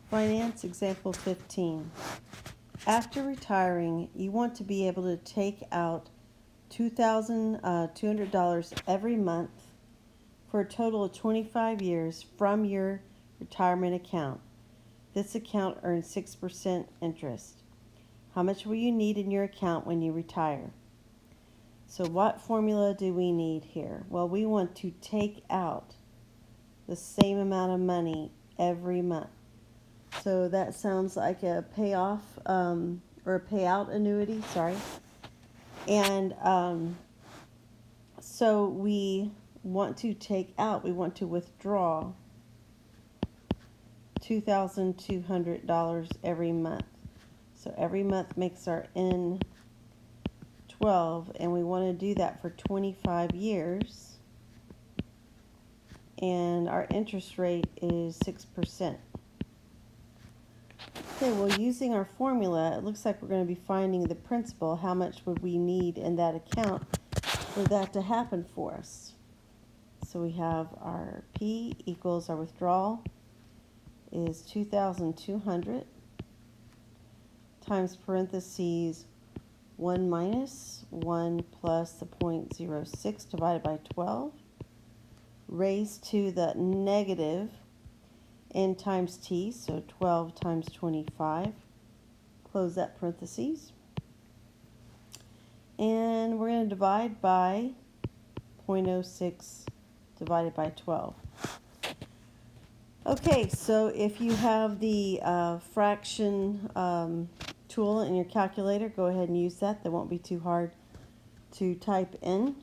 Finance Example 15. After retiring, you want to be able to take out $2,200 every month for a total of 25 years from your retirement account. This account earns 6% interest. How much will you need in your account when you retire? So what formula do we need here? Well, we want to take out the same amount of money every month. So that sounds like a payoff or a payout annuity, sorry. And so we want to take out, we want to withdraw $2,200 every month. So every month makes our N 12, and we want to do that for 25 years. And our interest rate is 6%. Okay, well, using our formula, it looks like we're going to be finding the principal. How much would we need in that account for that to happen for us? So we have our P equals our withdrawal is 2,200 times parentheses 1 minus 1 plus the 0.06 divided by 12 raised to the negative n times t, so 12 times 25. Close that parentheses. And we're going to divide by 0.06 divided by 12. Okay, so if you have the fraction tool in your calculator, go ahead and use that. That won't be too hard to type in.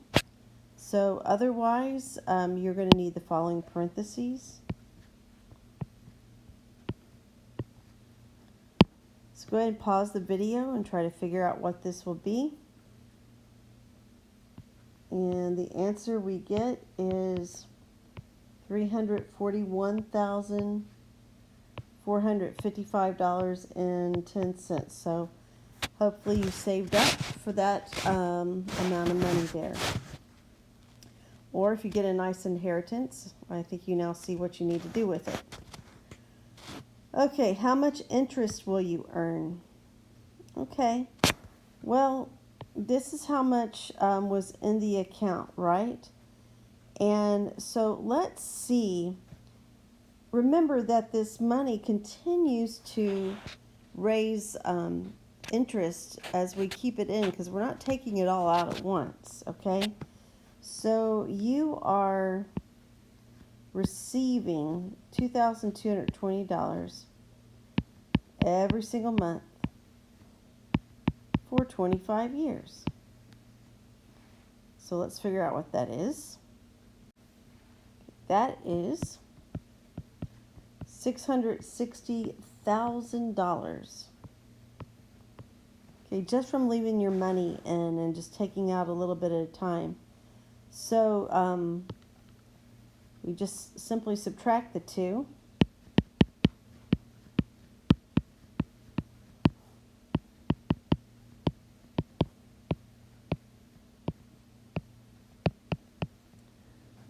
So otherwise, you're going to need the following parentheses. So go ahead and pause the video and try to figure out what this will be. And the answer we get is $341,455.10. So hopefully you saved up for that amount of money there. Or if you get a nice inheritance, I think you now see what you need to do with it. Okay, how much interest will you earn? Okay, well, this is how much was in the account, right? And so let's see. Remember that this money continues to raise interest as we keep it in, because we're not taking it all out at once, okay? So you are receiving $2,220 every single month for 25 years. So let's figure out what that is. That is $660,000. Okay, just from leaving your money in and just taking out a little bit at a time. So we just simply subtract the two.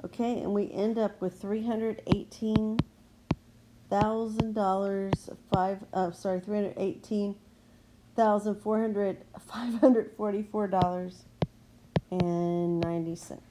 Okay, and we end up with $318,000, $318,544.90.